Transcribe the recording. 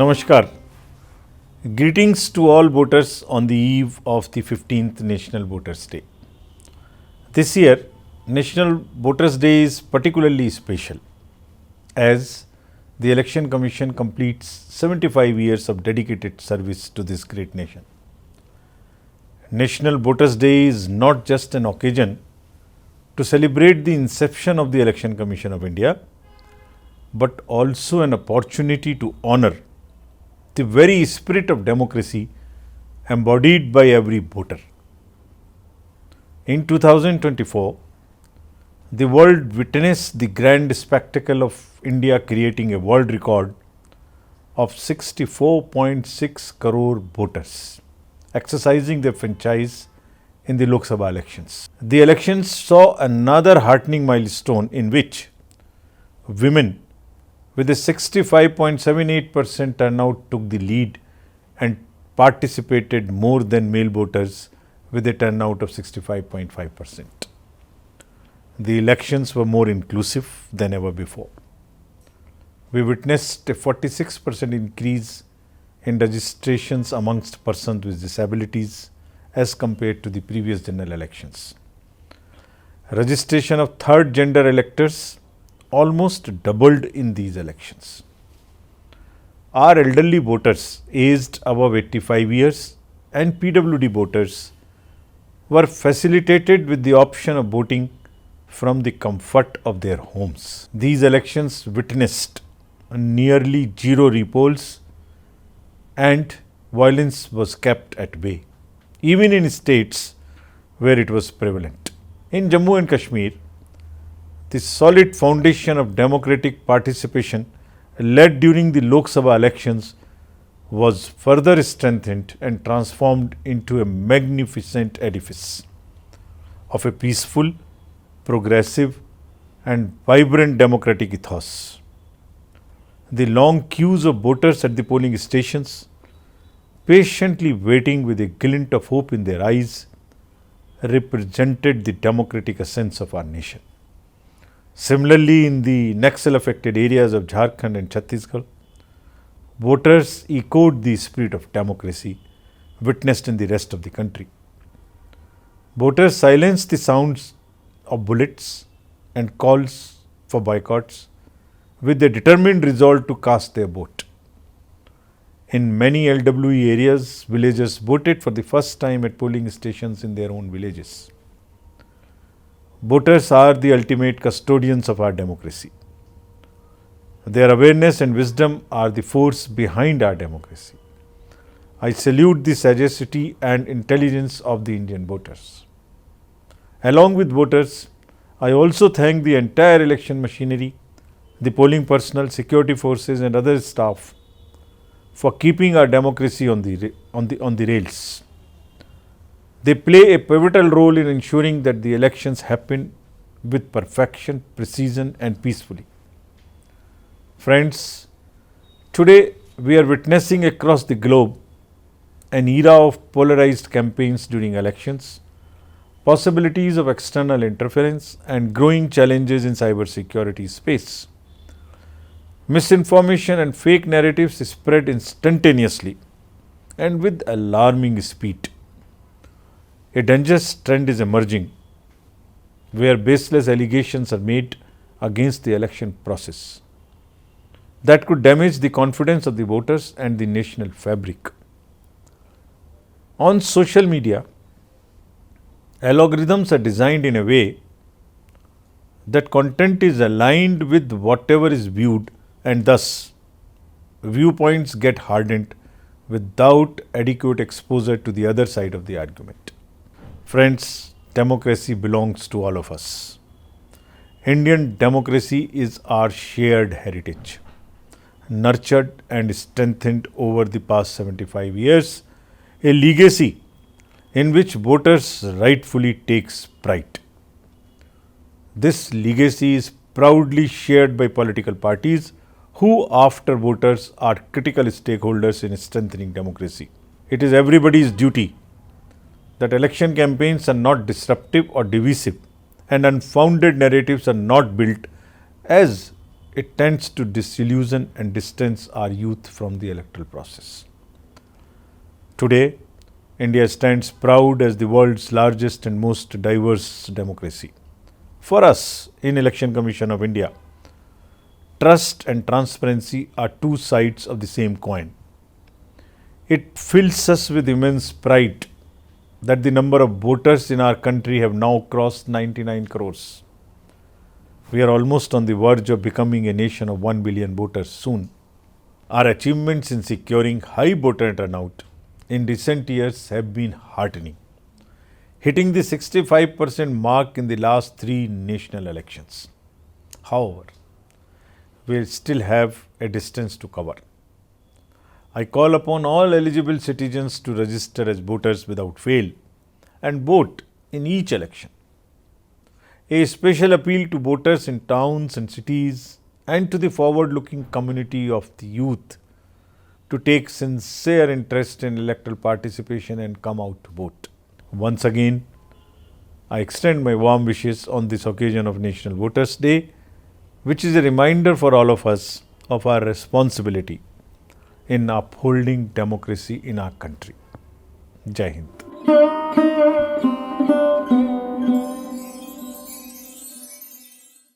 Namaskar. Greetings to all voters on the eve of the 15th National Voters' Day. This year, National Voters' Day is particularly special as the Election Commission completes 75 years of dedicated service to this great nation. National Voters' Day is not just an occasion to celebrate the inception of the Election Commission of India, but also an opportunity to honor the very spirit of democracy embodied by every voter. In 2024, the world witnessed the grand spectacle of India creating a world record of 64.6 crore voters exercising their franchise in the Lok Sabha elections. The elections saw another heartening milestone in which women with a 65.78% turnout took the lead and participated more than male voters with a turnout of 65.5%. The elections were more inclusive than ever before. We witnessed a 46% increase in registrations amongst persons with disabilities as compared to the previous general elections. Registration of third gender electors almost doubled in these elections. Our elderly voters aged above 85 years and PWD voters were facilitated with the option of voting from the comfort of their homes. These elections witnessed nearly zero repolls and violence was kept at bay, even in states where it was prevalent. In Jammu and Kashmir, the solid foundation of democratic participation led during the Lok Sabha elections was further strengthened and transformed into a magnificent edifice of a peaceful, progressive and vibrant democratic ethos. The long queues of voters at the polling stations, patiently waiting with a glint of hope in their eyes, represented the democratic essence of our nation. Similarly, in the Naxal-affected areas of Jharkhand and Chhattisgarh, voters echoed the spirit of democracy witnessed in the rest of the country. Voters silenced the sounds of bullets and calls for boycotts with a determined resolve to cast their vote. In many LWE areas, villagers voted for the first time at polling stations in their own villages. Voters are the ultimate custodians of our democracy. Their awareness and wisdom are the force behind our democracy. I salute the sagacity and intelligence of the Indian voters. Along with voters, I also thank the entire election machinery, the polling personnel, security forces and other staff for keeping our democracy on the rails. They play a pivotal role in ensuring that the elections happen with perfection, precision and peacefully. Friends, today we are witnessing across the globe an era of polarized campaigns during elections, possibilities of external interference and growing challenges in cybersecurity space. Misinformation and fake narratives spread instantaneously and with alarming speed. A dangerous trend is emerging where baseless allegations are made against the election process that could damage the confidence of the voters and the national fabric. On social media, algorithms are designed in a way that content is aligned with whatever is viewed and thus viewpoints get hardened without adequate exposure to the other side of the argument. Friends, democracy belongs to all of us. Indian democracy is our shared heritage, nurtured and strengthened over the past 75 years, a legacy in which voters rightfully takes pride. This legacy is proudly shared by political parties who, after voters, are critical stakeholders in strengthening democracy. It is everybody's duty that election campaigns are not disruptive or divisive and unfounded narratives are not built as it tends to disillusion and distance our youth from the electoral process. Today, India stands proud as the world's largest and most diverse democracy. For us, in Election Commission of India, trust and transparency are two sides of the same coin. It fills us with immense pride that the number of voters in our country have now crossed 99 crores. We are almost on the verge of becoming a nation of 1 billion voters soon. Our achievements in securing high voter turnout in recent years have been heartening, hitting the 65% mark in the last 3 national elections. However, we still have a distance to cover. I call upon all eligible citizens to register as voters without fail and vote in each election. A special appeal to voters in towns and cities and to the forward-looking community of the youth to take sincere interest in electoral participation and come out to vote. Once again, I extend my warm wishes on this occasion of National Voters' Day, which is a reminder for all of us of our responsibility in upholding democracy in our country. Jai Hind.